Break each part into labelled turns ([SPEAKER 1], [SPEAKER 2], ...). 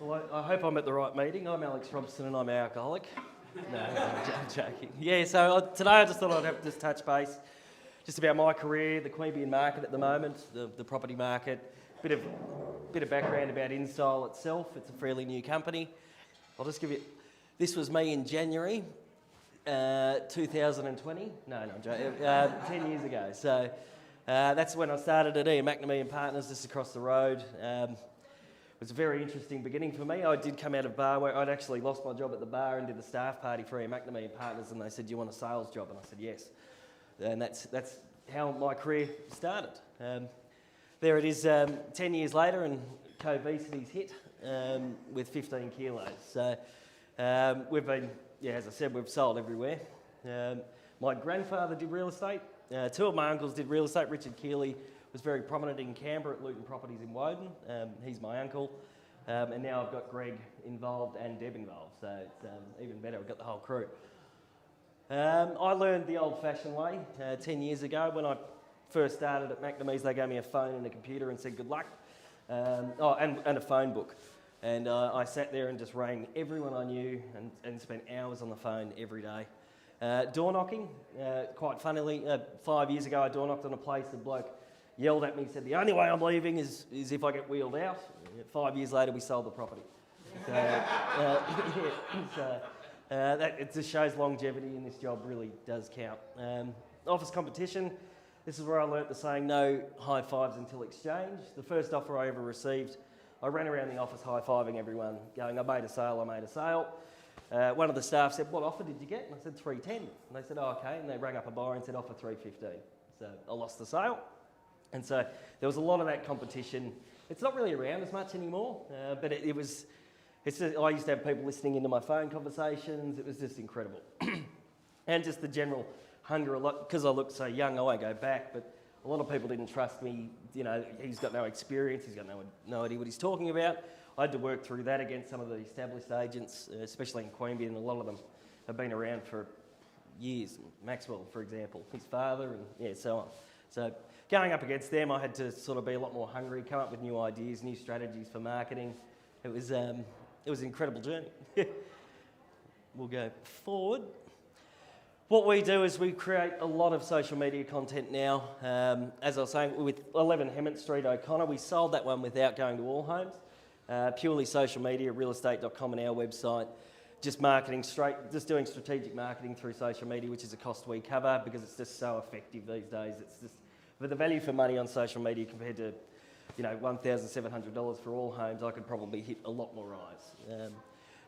[SPEAKER 1] Well, I hope I'm at the right meeting. I'm Alex Robson and I'm an alcoholic. No, I'm joking. Yeah, so today I just thought I'd have just touch base just about my career, the QBN market at the moment, the property market, bit of background about inStyle itself. It's a fairly new company. I'll just give you, this was me in January 2020. No, I'm joking. 10 years ago. So that's when I started at Ian McNamee and Partners just across the road. It was a very interesting beginning for me. I did come out of bar where I'd actually lost my job at the bar and did the staff party for Ian McNamee and Partners, and they said, "Do you want a sales job?" And I said, "Yes." And that's how my career started. There it is 10 years later, and obesity's hit with 15 kilos. So we've been, as I said, we've sold everywhere. My grandfather did real estate. Two of my uncles did real estate. Richard Keeley was very prominent in Canberra at Luton Properties in Woden. He's my uncle. And now I've got Greg involved and Deb involved, so it's even better. We've got the whole crew. I learned the old-fashioned way 10 years ago. When I first started at McNamee's, they gave me a phone and a computer and said good luck. And a phone book. And I sat there and just rang everyone I knew and spent hours on the phone every day. Door knocking, quite funnily, 5 years ago I door knocked on a place, the bloke yelled at me, said, "The only way I'm leaving is if I get wheeled out." 5 years later we sold the property. So, it just shows longevity in this job really does count. Office competition, this is where I learnt the saying, no high fives until exchange. The first offer I ever received, I ran around the office high-fiving everyone, going, "I made a sale, I made a sale." One of the staff said, "What offer did you get?" And I said, "310. And they said, "Oh, okay." And they rang up a buyer and said, "Offer 315. So I lost the sale. And so there was a lot of that competition. It's not really around as much anymore, but I used to have people listening into my phone conversations. It was just incredible. And just the general hunger, a lot, because I look so young, I won't go back, but a lot of people didn't trust me. You know, he's got no experience, he's got no idea what he's talking about. I had to work through that against some of the established agents, especially in Queanbeyan, and a lot of them have been around for years. Maxwell, for example, his father, and so on. So going up against them, I had to sort of be a lot more hungry, come up with new ideas, new strategies for marketing. It was an incredible journey. We'll go forward. What we do is we create a lot of social media content now. As I was saying, with 11 Hemmant Street, O'Connor, we sold that one without going to all homes. Purely social media, realestate.com and our website. Just marketing just doing strategic marketing through social media, which is a cost we cover because it's just so effective these days. It's just, but the value for money on social media compared to, $1,700 for all homes, I could probably hit a lot more eyes.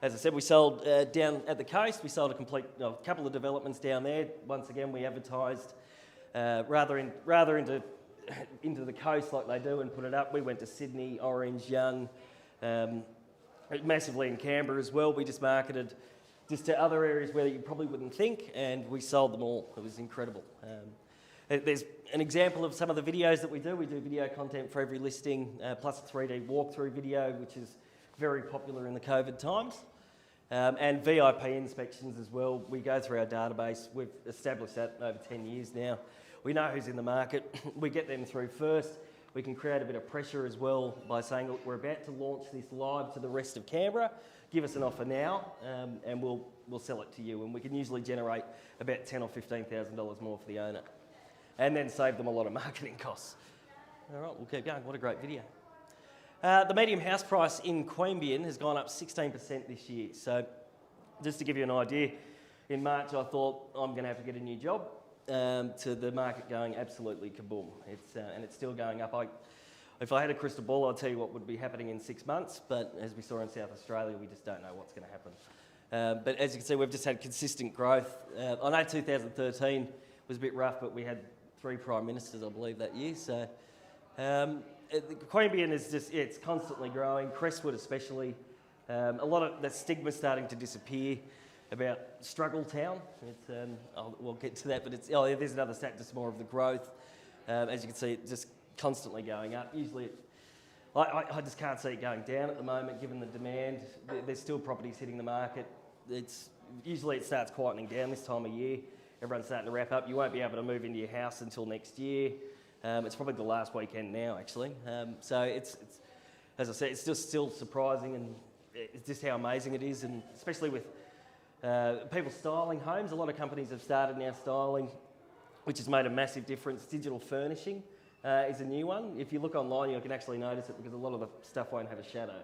[SPEAKER 1] As I said, we sold down at the coast. We sold a couple of developments down there. Once again, we advertised rather into the coast like they do and put it up. We went to Sydney, Orange, Young, massively in Canberra as well. We just marketed just to other areas where you probably wouldn't think, and we sold them all. It was incredible. There's an example of some of the videos that we do. We do video content for every listing, plus a 3D walkthrough video, which is very popular in the COVID times. And VIP inspections as well. We go through our database. We've established that over 10 years now. We know who's in the market. We get them through first. We can create a bit of pressure as well by saying, look, we're about to launch this live to the rest of Canberra. Give us an offer now, and we'll sell it to you. And we can usually generate about $10,000 or $15,000 more for the owner, and then save them a lot of marketing costs. All right, we'll keep going. What a great video. The median house price in Queanbeyan has gone up 16% this year. So just to give you an idea, in March I thought I'm going to have to get a new job, to the market going absolutely kaboom. And it's still going up. If I had a crystal ball, I'd tell you what would be happening in 6 months, but as we saw in South Australia, we just don't know what's going to happen. But as you can see, we've just had consistent growth. I know 2013 was a bit rough, but we had 3 Prime Ministers, I believe, that year. So Queanbeyan is just, it's constantly growing, Crestwood especially. A lot of the stigma starting to disappear about struggle town. We'll get to that, but there's another stat, just more of the growth. As you can see, it's just constantly going up. Usually, I just can't see it going down at the moment, given the demand. There's still properties hitting the market. Usually it starts quietening down this time of year. Everyone's starting to wrap up. You won't be able to move into your house until next year. It's probably the last weekend now, actually. So it's as I said, it's just still surprising, and it's just how amazing it is, and especially with people styling homes. A lot of companies have started now styling, which has made a massive difference. Digital furnishing is a new one. If you look online, you can actually notice it because a lot of the stuff won't have a shadow.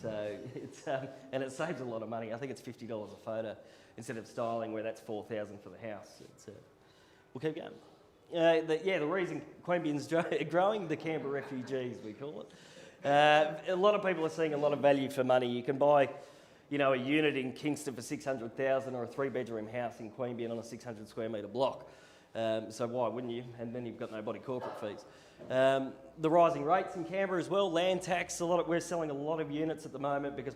[SPEAKER 1] So it's and it saves a lot of money. I think it's $50 a photo instead of styling where that's $4,000 for the house. We'll keep going. The reason QBN's growing, the Canberra refugees we call it. A lot of people are seeing a lot of value for money. You can buy, a unit in Kingston for $600,000 or a 3-bedroom house in QBN on a 600 square metre block. So why wouldn't you? And then you've got no body corporate fees. The rising rates in Canberra as well, land tax. We're selling a lot of units at the moment because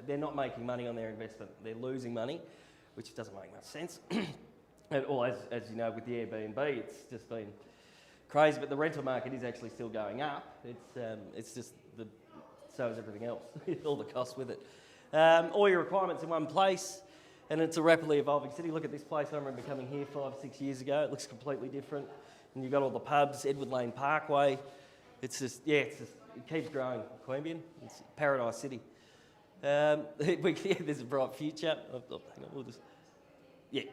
[SPEAKER 1] they're not making money on their investment. They're losing money, which doesn't make much sense. Or as you know, with the Airbnb, it's just been crazy. But the rental market is actually still going up. It's just so is everything else. All the costs with it. All your requirements in one place. And it's a rapidly evolving city. Look at this place. I remember coming here 5-6 years ago. It looks completely different. And you've got all the pubs, Edward Lane Parkway. It keeps growing. QBN, it's Paradise City. There's a bright future. Hang on,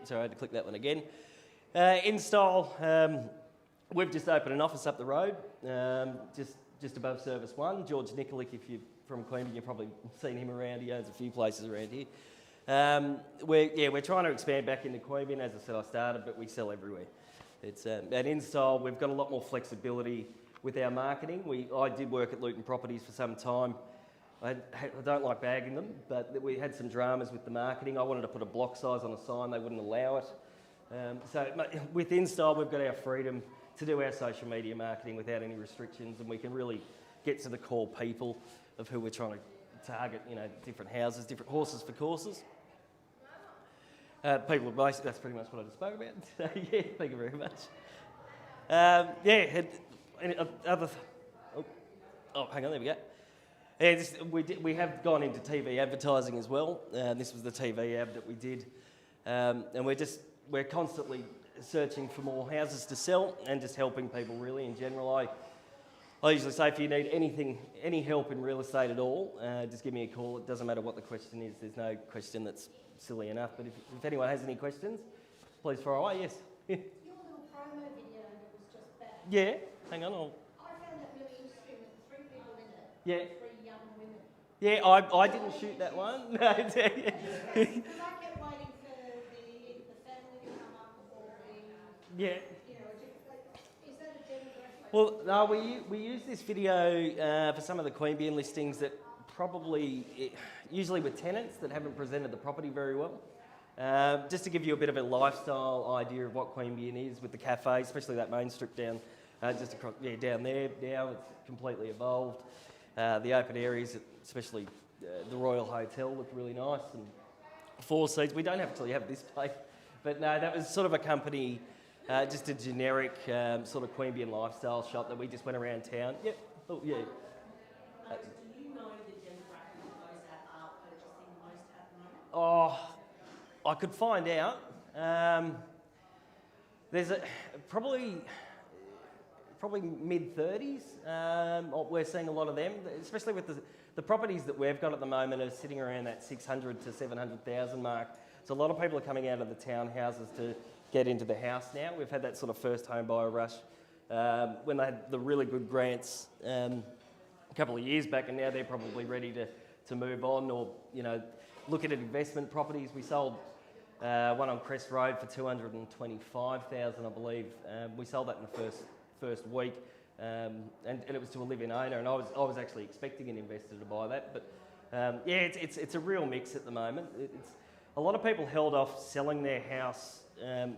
[SPEAKER 1] sorry, I had to click that one again. inStyle, we've just opened an office up the road, just above Service 1. George Nikolic, if you're from QBN, you've probably seen him around. He owns a few places around here. We're trying to expand back into QBN. As I said, I started, but we sell everywhere. It's at inStyle, we've got a lot more flexibility with our marketing. I did work at Luton Properties for some time. I don't like bagging them, but we had some dramas with the marketing. I wanted to put a block size on a sign, they wouldn't allow it. So with inStyle, we've got our freedom to do our social media marketing without any restrictions, and we can really get to the core people of who we're trying to target, different houses, different horses for courses. That's pretty much what I just spoke about. So, thank you very much. Hang on, there we go. We have gone into TV advertising as well. This was the TV ad that we did. And we're constantly searching for more houses to sell and just helping people really in general. I usually say if you need any help in real estate at all, just give me a call. It doesn't matter what the question is. There's no question that's silly enough. But if anyone has any questions, please fire away. Yes.
[SPEAKER 2] Your little promo video was just back.
[SPEAKER 1] Yeah. Hang on.
[SPEAKER 2] I found that really interesting with 3 people in it.
[SPEAKER 1] Yeah.
[SPEAKER 2] 3 young women.
[SPEAKER 1] Yeah, I didn't shoot that one.
[SPEAKER 2] Because I kept waiting for the family to come up or the...
[SPEAKER 1] Yeah.
[SPEAKER 2] Is that a demographic?
[SPEAKER 1] Well, no, we use this video for some of the QBN listings that usually with tenants that haven't presented the property very well. Just to give you a bit of a lifestyle idea of what QBN is with the cafe, especially that main strip down, just across, down there now, it's completely evolved. The open areas, especially the Royal Hotel, look really nice, and 4 seats. We don't actually have this place, but no, that was sort of a company, just a generic sort of QBN lifestyle shop that we just went around town. Yep. Oh, yeah.
[SPEAKER 3] Do you know the demographic of those that are purchasing most at the moment?
[SPEAKER 1] Oh, I could find out. There's probably mid-30s. We're seeing a lot of them, especially with the properties that we've got at the moment are sitting around that 600 to 700,000 mark. So a lot of people are coming out of the townhouses to get into the house now. We've had that sort of first home buyer rush when they had the really good grants a couple of years back, and now they're probably ready to move on or look at investment properties. We sold one on Crest Road for $225,000, I believe. We sold that in the first week, and it was to a live-in owner, and I was actually expecting an investor to buy that, but it's a real mix at the moment. A lot of people held off selling their house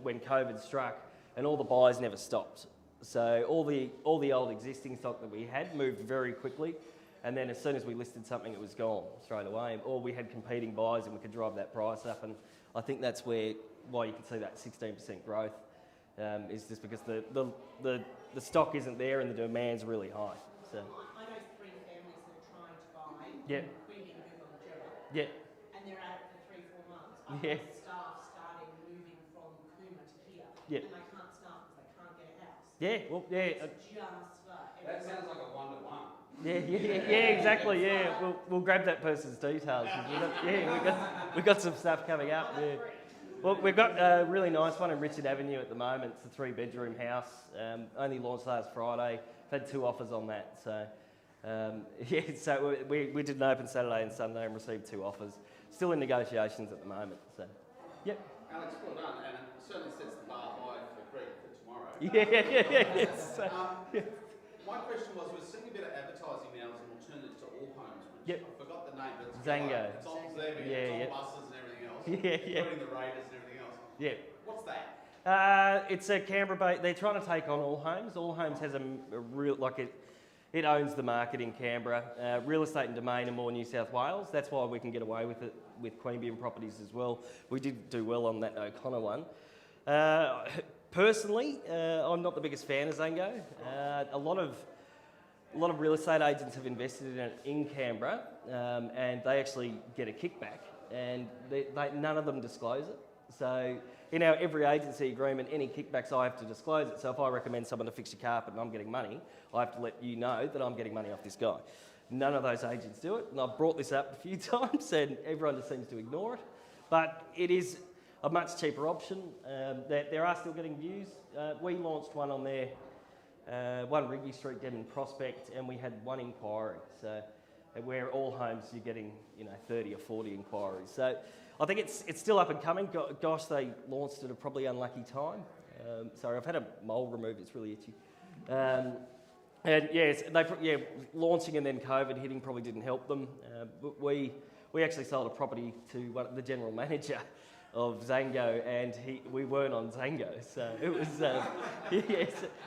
[SPEAKER 1] when COVID struck, and all the buyers never stopped. So all the old existing stock that we had moved very quickly, and then as soon as we listed something, it was gone straight away. Or we had competing buyers, and we could drive that price up. And I think that's why you can see that 16% growth is just because the stock isn't there and the demand's really high. So.
[SPEAKER 3] I know 3 families that are trying to buy.
[SPEAKER 1] Yeah.
[SPEAKER 3] QBN Google.
[SPEAKER 1] Yeah.
[SPEAKER 3] And they're at it for 3-4 months. I've
[SPEAKER 1] Yeah.
[SPEAKER 3] got staff starting moving from Cooma to here.
[SPEAKER 1] Yeah.
[SPEAKER 3] And they can't start because they can't get a house.
[SPEAKER 1] Yeah. Well, yeah.
[SPEAKER 3] It's just
[SPEAKER 4] That sounds like a 1-to-1.
[SPEAKER 1] exactly. Yeah, we'll grab that person's details. We got some stuff coming up. Yeah. Well, we've got a really nice one in Richard Avenue at the moment. It's a 3-bedroom house. Only launched last Friday. We've had 2 offers on that. So, so we did an open Saturday and Sunday and received 2 offers. Still in negotiations at the moment. So, yep.
[SPEAKER 4] Alex, well done, and it certainly sets the bar high for Greg for tomorrow.
[SPEAKER 1] Yes.
[SPEAKER 4] My question was, we're seeing a bit of advertising now as an alternative to All Homes, which
[SPEAKER 1] Yep.
[SPEAKER 4] I forgot the name, but it's
[SPEAKER 1] Zango.
[SPEAKER 4] It's on there, it's on buses and everything else, including the Raiders and everything else.
[SPEAKER 1] Yeah.
[SPEAKER 4] What's that?
[SPEAKER 1] It's a Canberra. They're trying to take on All Homes. All Homes has a real it owns the market in Canberra. Real Estate and Domain are more New South Wales. That's why we can get away with it with QBN properties as well. We did do well on that O'Connor one. Personally, I'm not the biggest fan of Zango. A lot of real estate agents have invested in it in Canberra, and they actually get a kickback, and none of them disclose it. So in our every agency agreement, any kickbacks, I have to disclose it. So if I recommend someone to fix your carpet and I'm getting money, I have to let you know that I'm getting money off this guy. None of those agents do it, and I've brought this up a few times, and everyone just seems to ignore it. But it is a much cheaper option. There are still getting views. We launched one on there, 1 Rigby Street, Devon Prospect, and we had 1 inquiry. So where All Homes you're getting 30 or 40 inquiries. So I think it's still up and coming. Gosh, they launched at a probably unlucky time. Sorry, I've had a mole removed. It's really itchy. And launching and then COVID hitting probably didn't help them. But we actually sold a property to the general manager of Zango, and we weren't on Zango, so it was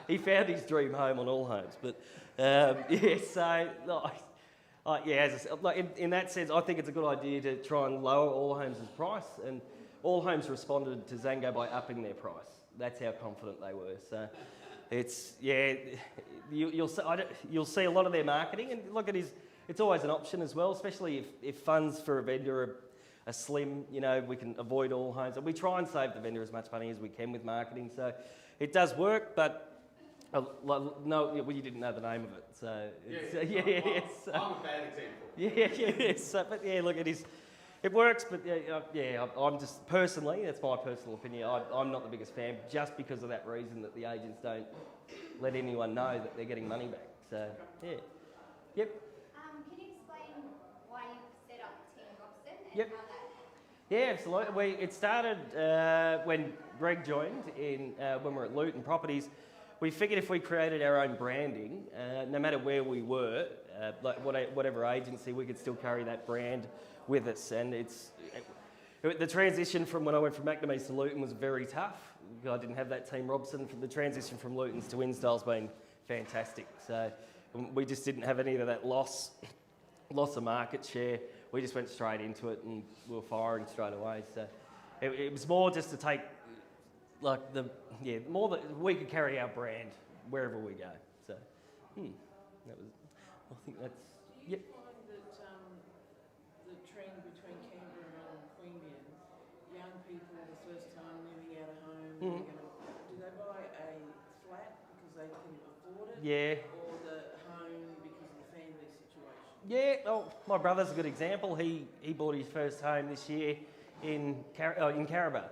[SPEAKER 1] he found his dream home on All Homes. But as I said, in that sense, I think it's a good idea to try and lower All Homes' price, and All Homes responded to Zango by upping their price. That's how confident they were. So it's you'll see a lot of their marketing, and look, it's always an option as well, especially if funds for a vendor are slim. We can avoid All Homes, and we try and save the vendor as much money as we can with marketing. So it does work, but. You didn't know the name of it, so
[SPEAKER 4] I'm a bad example.
[SPEAKER 1] But look, it works, but I'm just personally, that's my personal opinion. I'm not the biggest fan, just because of that reason that the agents don't let anyone know that they're getting money back. So
[SPEAKER 2] Can you explain why you set up Team Robson and how that?
[SPEAKER 1] Yeah, absolutely. It started when Greg joined when we were at Luton Properties. We figured if we created our own branding, no matter where we were, whatever agency, we could still carry that brand with us. And the transition from when I went from McNamee's to Luton was very tough. I didn't have that team Robson. The transition from Luton's to inStyle's been fantastic. So we just didn't have any of that loss of market share. We just went straight into it, and we were firing straight away. So it was more just to take. More that we could carry our brand wherever we go. So, I think that's.
[SPEAKER 5] Do you find that the trend between Canberra and QBN, young people the first time moving out of home, do they buy a flat because they can afford it?
[SPEAKER 1] Yeah.
[SPEAKER 5] Or the home because of the family situation?
[SPEAKER 1] Yeah. Oh, my brother's a good example. He bought his first home this year in Caraba.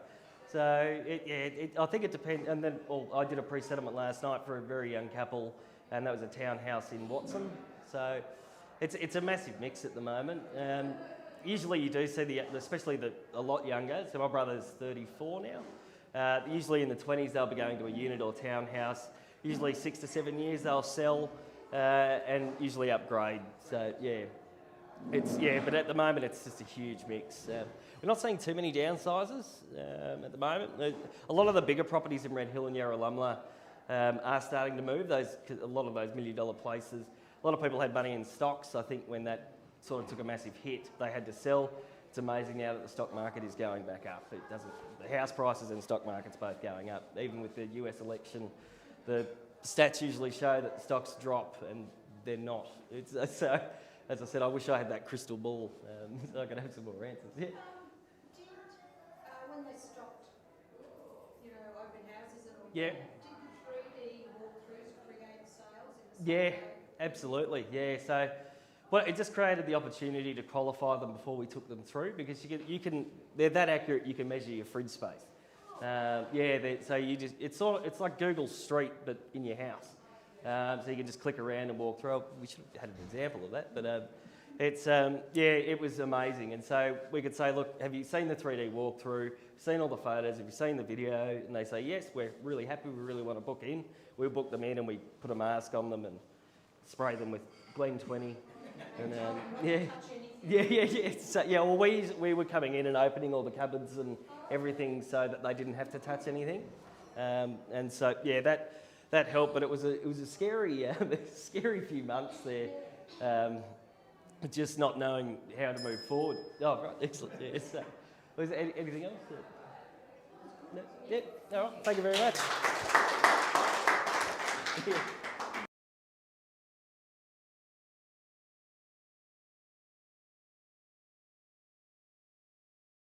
[SPEAKER 1] So I think it depends. And then I did a pre-settlement last night for a very young couple, and that was a townhouse in Watson. So it's a massive mix at the moment. Usually you do see especially a lot younger. So my brother's 34 now. Usually in the 20s they'll be going to a unit or townhouse. Usually 6 to 7 years they'll sell and usually upgrade. So but at the moment it's just a huge mix. We're not seeing too many downsizes at the moment. A lot of the bigger properties in Red Hill and Yarralumla are starting to move. A lot of those $1 million places. A lot of people had money in stocks. I think when that sort of took a massive hit, they had to sell. It's amazing now that the stock market is going back up. The house prices and stock market's both going up. Even with the US election, the stats usually show that the stocks drop, and they're not. So, as I said, I wish I had that crystal ball so I could have some more answers. Yeah.
[SPEAKER 2] When they stopped, open houses and all
[SPEAKER 1] Yeah.
[SPEAKER 2] that, did the 3D walkthroughs create sales in the
[SPEAKER 1] Yeah.
[SPEAKER 2] same way
[SPEAKER 1] Absolutely, yeah. So, well, it just created the opportunity to qualify them before we took them through, because you can they're that accurate. You can measure your fridge space. So it's like Google Street but in your house. So you can just click around and walk through. We should have had an example of that, but it was amazing. And so we could say, look, have you seen the 3D walkthrough? Seen all the photos? Have you seen the video? And they say, yes, we're really happy. We really want to book in. We book them in and we put a mask on them and spray them with Glen 20. And Well, we were coming in and opening all the cupboards and everything so that they didn't have to touch anything. And so that helped. But it was a scary scary few months there. Just not knowing how to move forward. Oh, right, excellent. Yeah, so, was there anything else? No? Yep. All right. Thank you very much.